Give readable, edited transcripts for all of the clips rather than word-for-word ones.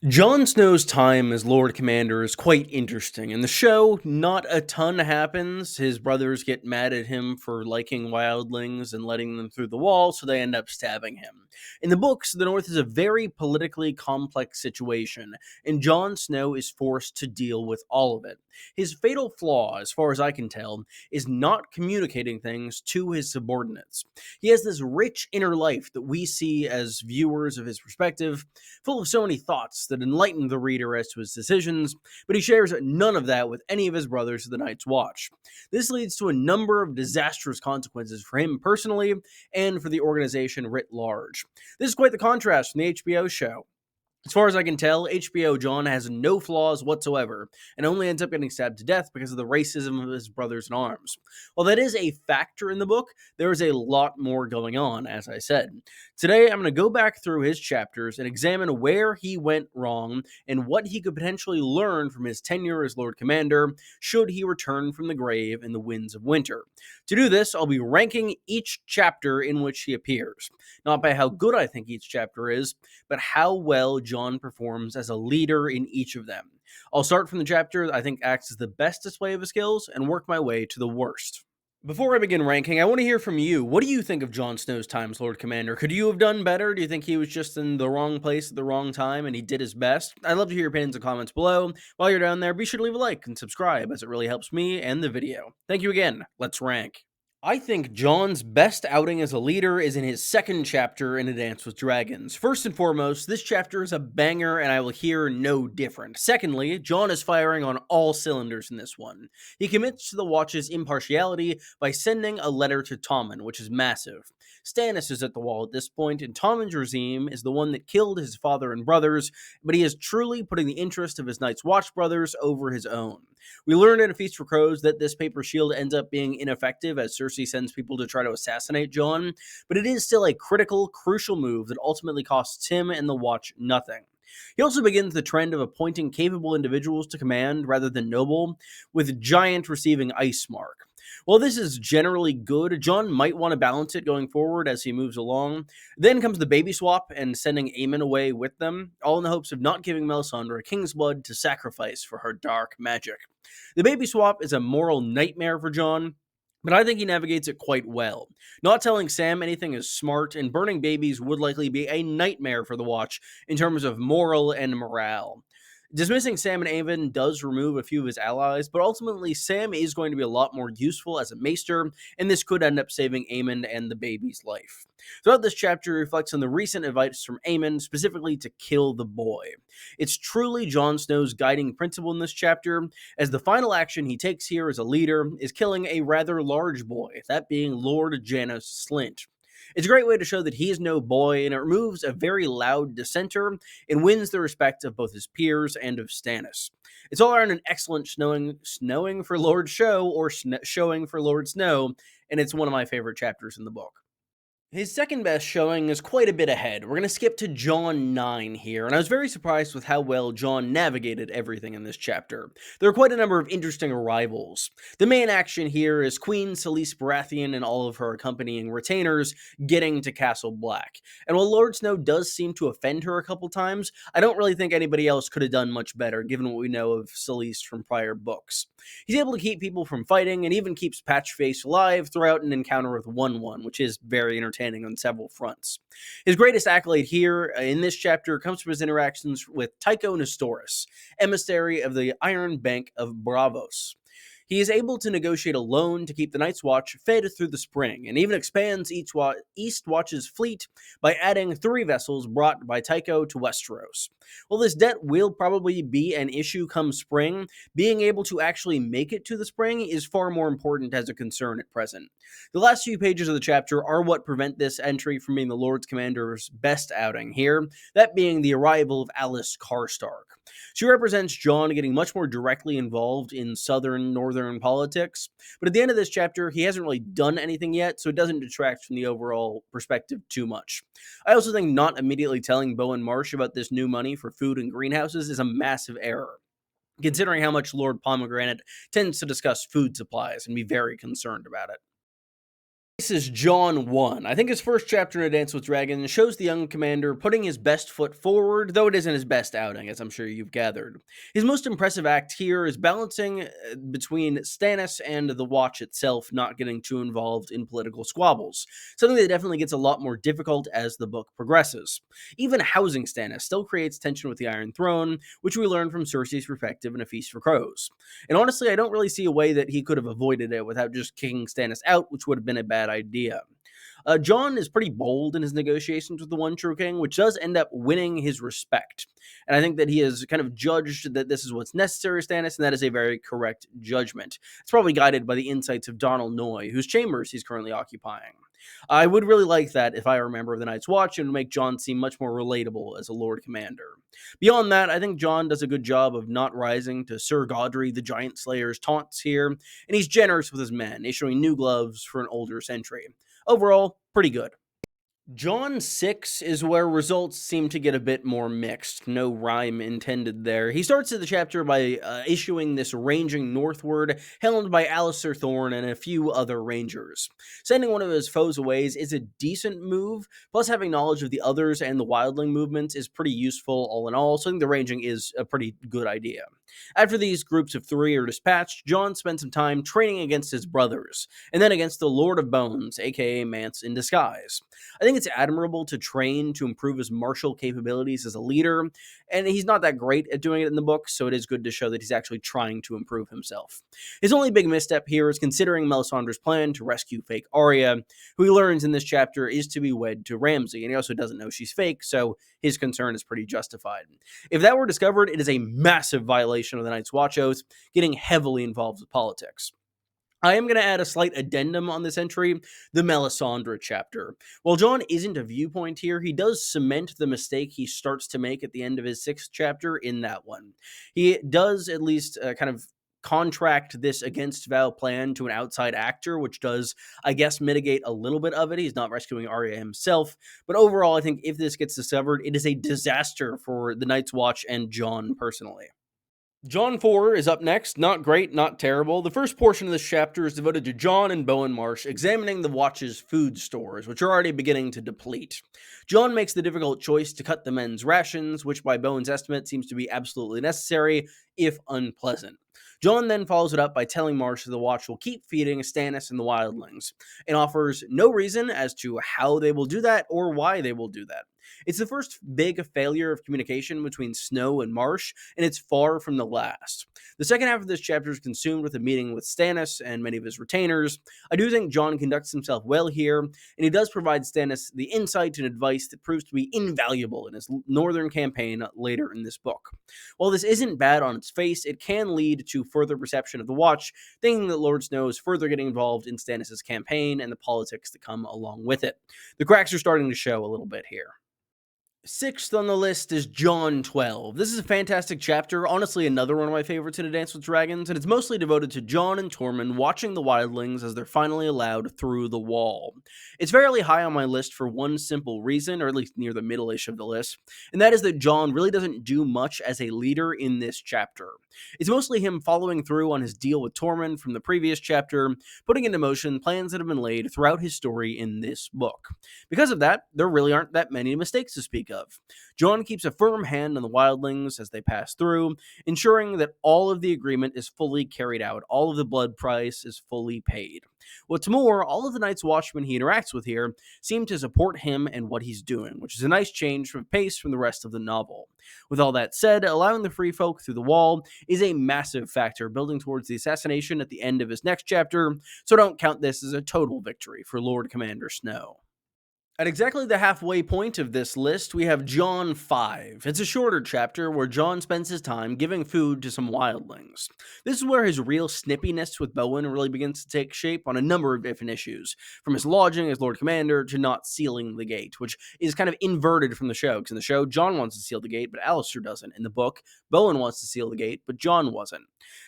Jon Snow's time as Lord Commander is quite interesting. In the show, not a ton happens. His brothers get mad at him for liking wildlings and letting them through the wall, so they end up stabbing him. In the books, the North is a very politically complex situation, and Jon Snow is forced to deal with all of it. His fatal flaw, as far as I can tell, is not communicating things to his subordinates. He has this rich inner life that we see as viewers of his perspective, full of so many thoughts that enlighten the reader as to his decisions, but he shares none of that with any of his brothers of the Night's Watch. This leads to a number of disastrous consequences for him personally and for the organization writ large. This is quite the contrast from the HBO show. As far as I can tell, HBO John has no flaws whatsoever, and only ends up getting stabbed to death because of the racism of his brothers in arms. While that is a factor in the book, there is a lot more going on, as I said. Today, I'm going to go back through his chapters and examine where he went wrong and what he could potentially learn from his tenure as Lord Commander should he return from the grave in the Winds of Winter. To do this, I'll be ranking each chapter in which he appears, not by how good I think each chapter is, but how well Jon performs as a leader in each of them. I'll start from the chapter that I think acts as the best display of his skills and work my way to the worst. Before I begin ranking, I want to hear from you. What do you think of Jon Snow's time as Lord Commander? Could you have done better? Do you think he was just in the wrong place at the wrong time and he did his best? I'd love to hear your opinions and comments below. While you're down there, be sure to leave a like and subscribe as it really helps me and the video. Thank you again. Let's rank. I think Jon's best outing as a leader is in his second chapter in A Dance with Dragons. First and foremost, this chapter is a banger and I will hear no different. Secondly, Jon is firing on all cylinders in this one. He commits to the Watch's impartiality by sending a letter to Tommen, which is massive. Stannis is at the wall at this point, and Tommen's regime is the one that killed his father and brothers, but he is truly putting the interest of his Night's Watch brothers over his own. We learned in A Feast for Crows that this paper shield ends up being ineffective as Cersei sends people to try to assassinate Jon, but it is still a critical, crucial move that ultimately costs him and the Watch nothing. He also begins the trend of appointing capable individuals to command rather than noble, with Giant receiving Ice Mark. While this is generally good, Jon might want to balance it going forward as he moves along. Then comes the baby swap and sending Aemon away with them, all in the hopes of not giving Melisandre a king's blood to sacrifice for her dark magic. The baby swap is a moral nightmare for Jon, but I think he navigates it quite well. Not telling Sam anything is smart, and burning babies would likely be a nightmare for the Watch in terms of moral and morale. Dismissing Sam and Aemon does remove a few of his allies, but ultimately Sam is going to be a lot more useful as a maester, and this could end up saving Aemon and the baby's life. Throughout this chapter, he reflects on the recent advice from Aemon, specifically to kill the boy. It's truly Jon Snow's guiding principle in this chapter, as the final action he takes here as a leader is killing a rather large boy, that being Lord Janos Slynt. It's a great way to show that he is no boy, and it removes a very loud dissenter and wins the respect of both his peers and of Stannis. It's all around an excellent snowing for Lord Show, or showing for Lord Snow, and it's one of my favorite chapters in the book. His second best showing is quite a bit ahead. We're going to skip to Jon 9 here, and I was very surprised with how well Jon navigated everything in this chapter. There are quite a number of interesting arrivals. The main action here is Queen Selyse Baratheon and all of her accompanying retainers getting to Castle Black. And while Lord Snow does seem to offend her a couple times, I don't really think anybody else could have done much better, given what we know of Selyse from prior books. He's able to keep people from fighting, and even keeps Patchface alive throughout an encounter with One, which is very entertaining on several fronts. His greatest accolade here in this chapter comes from his interactions with Tycho Nestoris, emissary of the Iron Bank of Bravos. He is able to negotiate a loan to keep the Night's Watch fed through the spring, and even expands East Watch's fleet by adding 3 vessels brought by Tycho to Westeros. While this debt will probably be an issue come spring, being able to actually make it to the spring is far more important as a concern at present. The last few pages of the chapter are what prevent this entry from being the Lord Commander's best outing here, that being the arrival of Alice Karstark. She represents Jon getting much more directly involved in northern politics, but at the end of this chapter, he hasn't really done anything yet, so it doesn't detract from the overall perspective too much. I also think not immediately telling Bowen Marsh about this new money for food and greenhouses is a massive error, considering how much Lord Pomegranate tends to discuss food supplies and be very concerned about it. This is John 1. I think his first chapter in A Dance with Dragons shows the young commander putting his best foot forward, though it isn't his best outing, as I'm sure you've gathered. His most impressive act here is balancing between Stannis and the Watch itself not getting too involved in political squabbles, something that definitely gets a lot more difficult as the book progresses. Even housing Stannis still creates tension with the Iron Throne, which we learn from Cersei's perspective in A Feast for Crows. And honestly, I don't really see a way that he could have avoided it without just kicking Stannis out, which would have been a bad idea. Jon is pretty bold in his negotiations with the One True King, which does end up winning his respect. And I think that he has kind of judged that this is what's necessary, Stannis, and that is a very correct judgment. It's probably guided by the insights of Donald Noy, whose chambers he's currently occupying. I would really like that if I were a member of the Night's Watch and would make Jon seem much more relatable as a Lord Commander. Beyond that, I think Jon does a good job of not rising to Sir Godry the Giant Slayer's taunts here, and he's generous with his men, issuing new gloves for an older sentry. Overall, pretty good. John 6 is where results seem to get a bit more mixed. No rhyme intended there. He starts the chapter by issuing this ranging northward, helmed by Alistair Thorne and a few other rangers. Sending one of his foes away is a decent move, plus having knowledge of the others and the wildling movements is pretty useful all in all, so I think the ranging is a pretty good idea. After these groups of 3 are dispatched, Jon spends some time training against his brothers, and then against the Lord of Bones, aka Mance in disguise. I think it's admirable to train to improve his martial capabilities as a leader, and he's not that great at doing it in the book, so it is good to show that he's actually trying to improve himself. His only big misstep here is considering Melisandre's plan to rescue fake Arya, who he learns in this chapter is to be wed to Ramsay, and he also doesn't know she's fake, so his concern is pretty justified. If that were discovered, it is a massive violation of the Night's Watch oath, getting heavily involved with politics. I am going to add a slight addendum on this entry, the Melisandre chapter. While Jon isn't a viewpoint here, he does cement the mistake he starts to make at the end of his 6th chapter in that one. He does at least kind of contract this against Val plan to an outside actor, which does, I guess, mitigate a little bit of it. He's not rescuing Arya himself, but overall, I think if this gets discovered, it is a disaster for the Night's Watch and Jon personally. Jon 4 is up next. Not great, not terrible. The first portion of this chapter is devoted to Jon and Bowen Marsh examining the Watch's food stores, which are already beginning to deplete. Jon makes the difficult choice to cut the men's rations, which by Bowen's estimate seems to be absolutely necessary, if unpleasant. Jon then follows it up by telling Marsh that the Watch will keep feeding Stannis and the wildlings, and offers no reason as to how they will do that or why they will do that. It's the first big failure of communication between Snow and Marsh, and it's far from the last. The second half of this chapter is consumed with a meeting with Stannis and many of his retainers. I do think Jon conducts himself well here, and he does provide Stannis the insight and advice that proves to be invaluable in his northern campaign later in this book. While this isn't bad on its face, it can lead to further perception of the Watch, thinking that Lord Snow is further getting involved in Stannis' campaign and the politics that come along with it. The cracks are starting to show a little bit here. 6th on the list is Jon 12. This is a fantastic chapter, honestly another one of my favorites in A Dance with Dragons, and it's mostly devoted to Jon and Tormund watching the wildlings as they're finally allowed through the wall. It's fairly high on my list for one simple reason, or at least near the middle-ish of the list, and that is that Jon really doesn't do much as a leader in this chapter. It's mostly him following through on his deal with Tormund from the previous chapter, putting into motion plans that have been laid throughout his story in this book. Because of that, there really aren't that many mistakes to speak of. Jon keeps a firm hand on the wildlings as they pass through, ensuring that all of the agreement is fully carried out, all of the blood price is fully paid. What's more, all of the Night's Watchmen he interacts with here seem to support him and what he's doing, which is a nice change from pace from the rest of the novel. With all that said, allowing the free folk through the wall is a massive factor building towards the assassination at the end of his next chapter, so don't count this as a total victory for Lord Commander Snow. At exactly the halfway point of this list, we have Jon 5. It's a shorter chapter where Jon spends his time giving food to some wildlings. This is where his real snippiness with Bowen really begins to take shape on a number of different issues, from his lodging as Lord Commander to not sealing the gate, which is kind of inverted from the show, because in the show, Jon wants to seal the gate, but Alistair doesn't. In the book, Bowen wants to seal the gate, but Jon wasn't.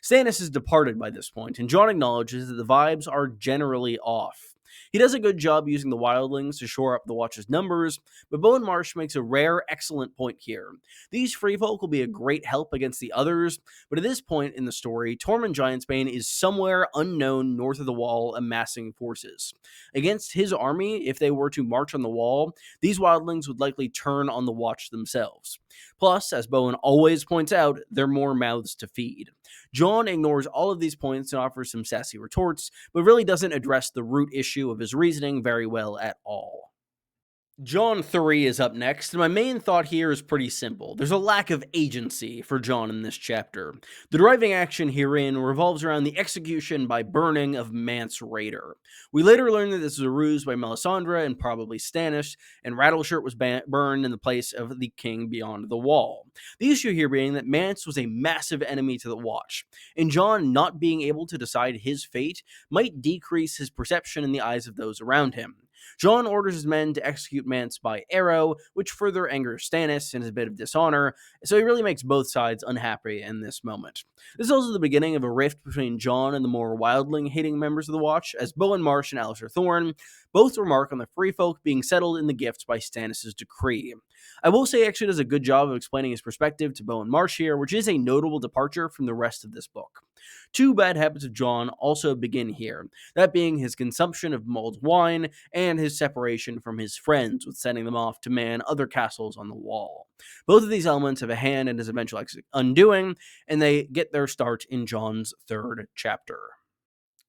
Stannis is departed by this point, and Jon acknowledges that the vibes are generally off. He does a good job using the wildlings to shore up the Watch's numbers, but Bowen Marsh makes a rare, excellent point here. These free folk will be a great help against the others, but at this point in the story, Tormund Giantsbane is somewhere unknown north of the wall amassing forces. Against his army, if they were to march on the wall, these wildlings would likely turn on the Watch themselves. Plus, as Bowen always points out, they're more mouths to feed. Jon ignores all of these points and offers some sassy retorts, but really doesn't address the root issue of his reasoning very well at all. Jon 3 is up next, and my main thought here is pretty simple. There's a lack of agency for Jon in this chapter. The driving action herein revolves around the execution by burning of Mance Rayder. We later learn that this was a ruse by Melisandre and probably Stannis, and Rattleshirt was burned in the place of the king beyond the wall. The issue here being that Mance was a massive enemy to the Watch, and Jon not being able to decide his fate might decrease his perception in the eyes of those around him. Jon orders his men to execute Mance by arrow, which further angers Stannis and is a bit of dishonor, so he really makes both sides unhappy in this moment. This is also the beginning of a rift between Jon and the more wildling-hating members of the Watch, as Bowen Marsh and Alistair Thorne both remark on the free folk being settled in the gift by Stannis' decree. I will say he actually does a good job of explaining his perspective to Bowen Marsh here, which is a notable departure from the rest of this book. Two bad habits of Jon also begin here, that being his consumption of mulled wine and his separation from his friends, with sending them off to man other castles on the wall. Both of these elements have a hand in his eventual undoing, and they get their start in Jon's 3rd chapter.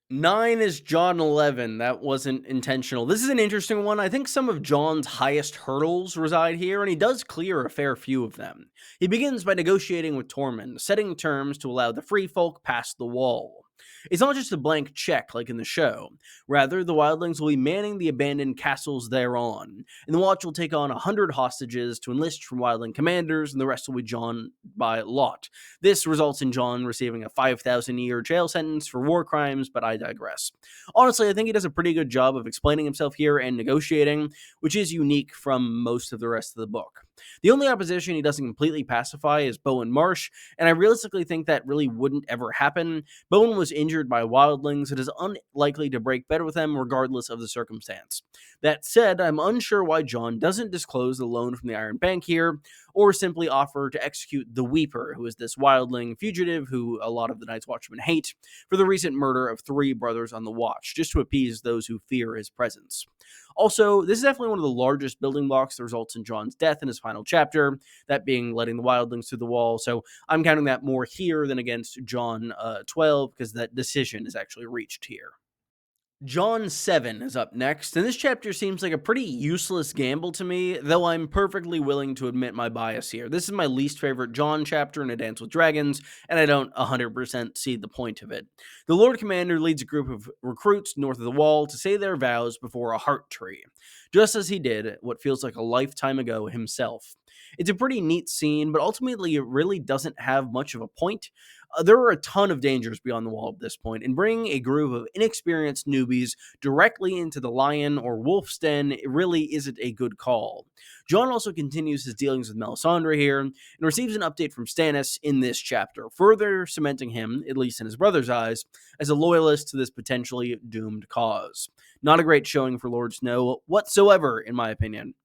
9 is Jon 11. That wasn't intentional. This is an interesting one. I think some of Jon's highest hurdles reside here, and he does clear a fair few of them. He begins by negotiating with Tormund, setting terms to allow the free folk past the wall. It's not just a blank check like in the show. Rather, the wildlings will be manning the abandoned castles thereon, and the Watch will take on 100 hostages to enlist from wildling commanders, and the rest will be Jon by lot. This results in Jon receiving a 5,000-year jail sentence for war crimes, but I digress. Honestly, I think he does a pretty good job of explaining himself here and negotiating, which is unique from most of the rest of the book. The only opposition he doesn't completely pacify is Bowen Marsh, and I realistically think that really wouldn't ever happen. Bowen was injured by wildlings and is unlikely to break better with them regardless of the circumstance. That said, I'm unsure why Jon doesn't disclose the loan from the Iron Bank here, or simply offer to execute the Weeper, who is this wildling fugitive who a lot of the Night's Watchmen hate, for the recent murder of 3 brothers on the Watch, just to appease those who fear his presence. Also, this is definitely one of the largest building blocks that results in Jon's death in his final chapter, that being letting the wildlings through the wall, so I'm counting that more here than against Jon 12, because that decision is actually reached here. Jon 7 is up next, and this chapter seems like a pretty useless gamble to me, though I'm perfectly willing to admit my bias here. This is my least favorite Jon chapter in A Dance with Dragons, and I don't 100% see the point of it. The Lord Commander leads a group of recruits north of the wall to say their vows before a heart tree, just as he did what feels like a lifetime ago himself. It's a pretty neat scene, but ultimately it really doesn't have much of a point. There are a ton of dangers beyond the wall at this point, and bringing a group of inexperienced newbies directly into the lion or wolf's den really isn't a good call. Jon also continues his dealings with Melisandre here, and receives an update from Stannis in this chapter, further cementing him, at least in his brother's eyes, as a loyalist to this potentially doomed cause. Not a great showing for Lord Snow whatsoever, in my opinion.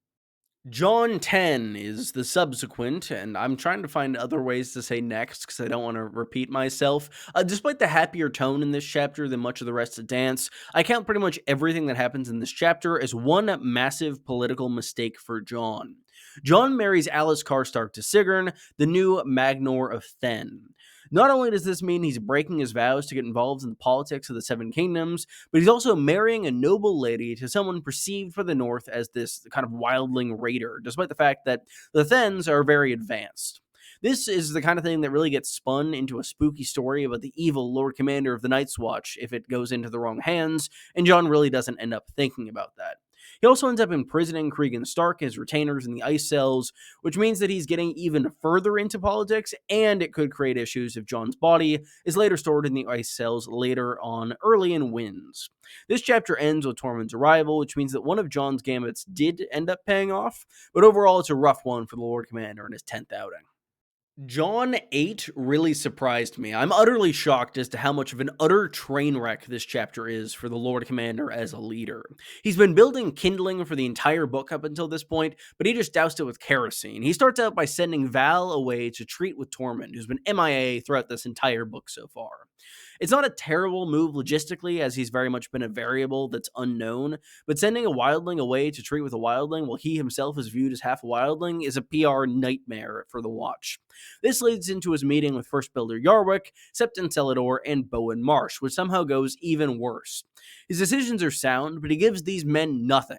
Jon 10 is the subsequent, and I'm trying to find other ways to say next because I don't want to repeat myself. Despite the happier tone in this chapter than much of the rest of Dance, I count pretty much everything that happens in this chapter as one massive political mistake for Jon. Jon marries Alice Karstark to Sigrun, the new Magnor of Thenn. Not only does this mean he's breaking his vows to get involved in the politics of the Seven Kingdoms, but he's also marrying a noble lady to someone perceived by the North as this kind of wildling raider, despite the fact that the Thenns are very advanced. This is the kind of thing that really gets spun into a spooky story about the evil Lord Commander of the Night's Watch if it goes into the wrong hands, and Jon really doesn't end up thinking about that. He also ends up imprisoning Cregan Stark and his retainers in the ice cells, which means that he's getting even further into politics, and it could create issues if Jon's body is later stored in the ice cells later on early in Winds. This chapter ends with Tormund's arrival, which means that one of Jon's gambits did end up paying off, but overall it's a rough one for the Lord Commander in his 10th outing. Jon 8 really surprised me. I'm utterly shocked as to how much of an utter train wreck this chapter is for the Lord Commander as a leader. He's been building kindling for the entire book up until this point, but he just doused it with kerosene. He starts out by sending Val away to treat with Tormund, who's been MIA throughout this entire book so far. It's not a terrible move logistically, as he's very much been a variable that's unknown, but sending a wildling away to treat with a wildling while he himself is viewed as half a wildling is a PR nightmare for the Watch. This leads into his meeting with First Builder Yarwick, Septon Celador, and Bowen Marsh, which somehow goes even worse. His decisions are sound, but he gives these men nothing.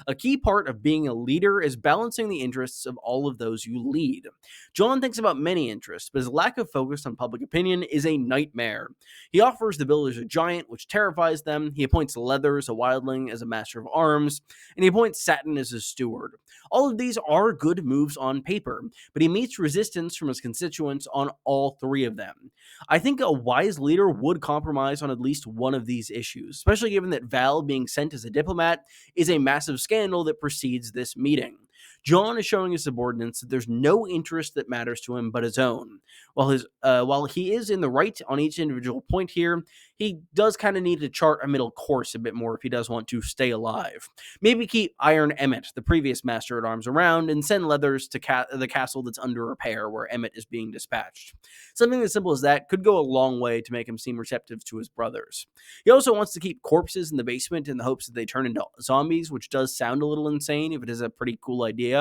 A key part of being a leader is balancing the interests of all of those you lead. Jon thinks about many interests, but his lack of focus on public opinion is a nightmare. He offers the builders a giant, which terrifies them. He appoints Leathers, a wildling, as a master of arms, and he appoints Satin as his steward. All of these are good moves on paper, but he meets resistance from his constituents on all three of them. I think a wise leader would compromise on at least one of these issues, especially given that Val being sent as a diplomat is a massive scandal that precedes this meeting. Jon is showing his subordinates that there's no interest that matters to him but his own. While he is in the right on each individual point here, he does kind of need to chart a middle course a bit more if he does want to stay alive. Maybe keep Iron Emmett, the previous Master at Arms, around and send Leathers to the castle that's under repair where Emmett is being dispatched. Something as simple as that could go a long way to make him seem receptive to his brothers. He also wants to keep corpses in the basement in the hopes that they turn into zombies, which does sound a little insane if it is a pretty cool idea.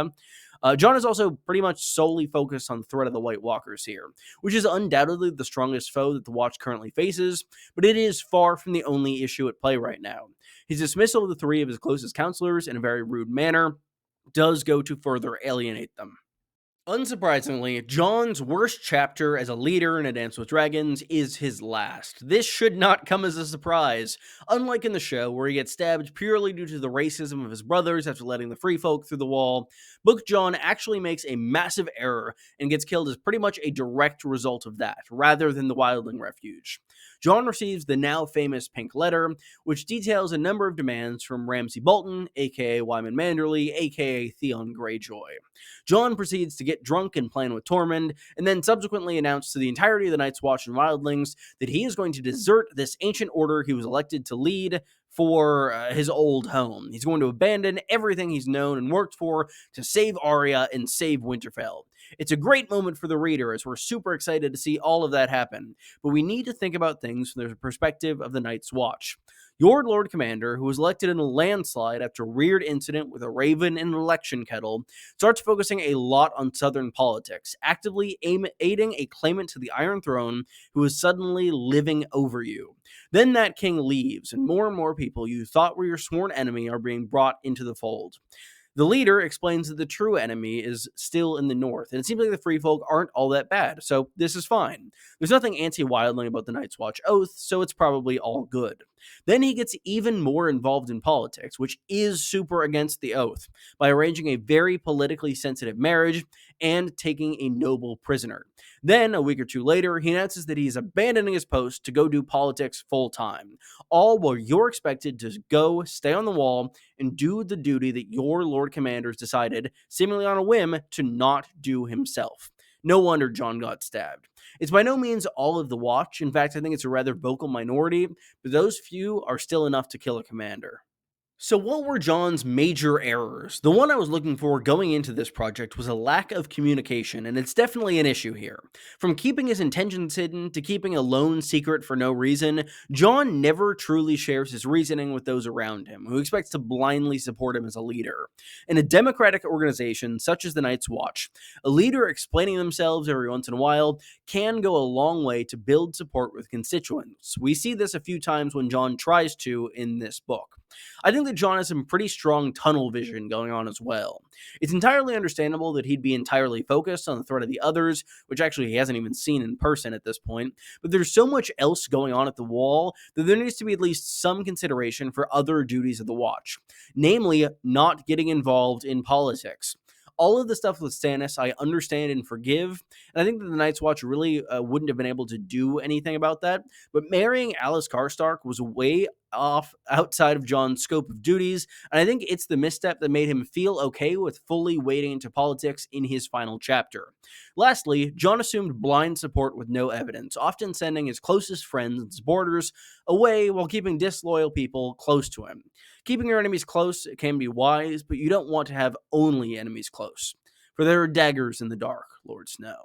Jon is also pretty much solely focused on the threat of the White Walkers here, which is undoubtedly the strongest foe that the Watch currently faces, but it is far from the only issue at play right now. His dismissal of the three of his closest counselors in a very rude manner does go to further alienate them. Unsurprisingly, Jon's worst chapter as a leader in A Dance with Dragons is his last. This should not come as a surprise. Unlike in the show, where he gets stabbed purely due to the racism of his brothers after letting the free folk through the wall, Book Jon actually makes a massive error and gets killed as pretty much a direct result of that, rather than the Wildling Refuge. Jon receives the now famous Pink Letter, which details a number of demands from Ramsay Bolton, aka Wyman Manderley, aka Theon Greyjoy. Jon proceeds to get drunk and plan with Tormund, and then subsequently announce to the entirety of the Night's Watch and Wildlings that he is going to desert this ancient order he was elected to lead for his old home. He's going to abandon everything he's known and worked for to save Arya and save Winterfell. It's a great moment for the reader as we're super excited to see all of that happen, but we need to think about things from the perspective of the Night's Watch. Your Lord Commander, who was elected in a landslide after a weird incident with a raven and an election kettle, starts focusing a lot on southern politics, actively aiding a claimant to the Iron Throne who is suddenly living over you. Then that king leaves, and more people you thought were your sworn enemy are being brought into the fold. The leader explains that the true enemy is still in the north, and it seems like the free folk aren't all that bad, so this is fine. There's nothing anti-wildling about the Night's Watch oath, so it's probably all good. Then he gets even more involved in politics, which is super against the oath, by arranging a very politically sensitive marriage and taking a noble prisoner. Then, a week or two later, he announces that he's abandoning his post to go do politics full time, all while you're expected to go stay on the wall and do the duty that your Lord Commander's decided, seemingly on a whim, to not do himself. No wonder Jon got stabbed. It's by no means all of the Watch. In fact, I think it's a rather vocal minority, but those few are still enough to kill a commander. So, what were Jon's major errors? The one I was looking for going into this project was a lack of communication, and it's definitely an issue here. From keeping his intentions hidden to keeping a lone secret for no reason, Jon never truly shares his reasoning with those around him, who expects to blindly support him as a leader. In a democratic organization such as the Night's Watch, a leader explaining themselves every once in a while can go a long way to build support with constituents. We see this a few times when Jon tries to in this book. I think that Jon has some pretty strong tunnel vision going on as well. It's entirely understandable that he'd be entirely focused on the threat of the others, which actually he hasn't even seen in person at this point, but there's so much else going on at the wall that there needs to be at least some consideration for other duties of the Watch, namely not getting involved in politics. All of the stuff with Stannis, I understand and forgive, and I think that the Night's Watch really wouldn't have been able to do anything about that, but marrying Alice Karstark was a way outside of Jon's scope of duties, and I think it's the misstep that made him feel okay with fully wading into politics in his final chapter. Lastly, Jon assumed blind support with no evidence, often sending his closest friends and supporters away while keeping disloyal people close to him. Keeping your enemies close can be wise, but you don't want to have only enemies close, for there are daggers in the dark, Lord Snow.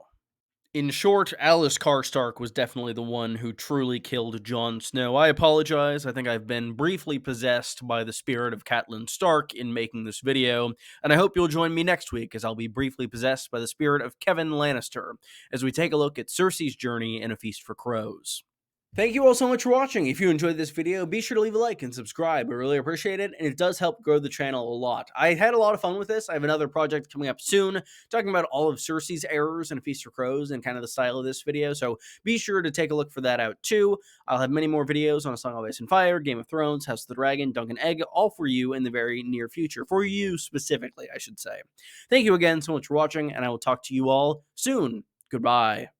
In short, Alice Karstark was definitely the one who truly killed Jon Snow. I apologize. I think I've been briefly possessed by the spirit of Catelyn Stark in making this video, and I hope you'll join me next week as I'll be briefly possessed by the spirit of Kevin Lannister as we take a look at Cersei's journey in A Feast for Crows. Thank you all so much for watching. If you enjoyed this video, be sure to leave a like and subscribe. I really appreciate it, and it does help grow the channel a lot. I had a lot of fun with this. I have another project coming up soon, talking about all of Cersei's errors in A Feast for Crows and kind of the style of this video, so be sure to take a look for that out too. I'll have many more videos on A Song of Ice and Fire, Game of Thrones, House of the Dragon, Dunk and Egg, all for you in the very near future. For you specifically, I should say. Thank you again so much for watching, and I will talk to you all soon. Goodbye.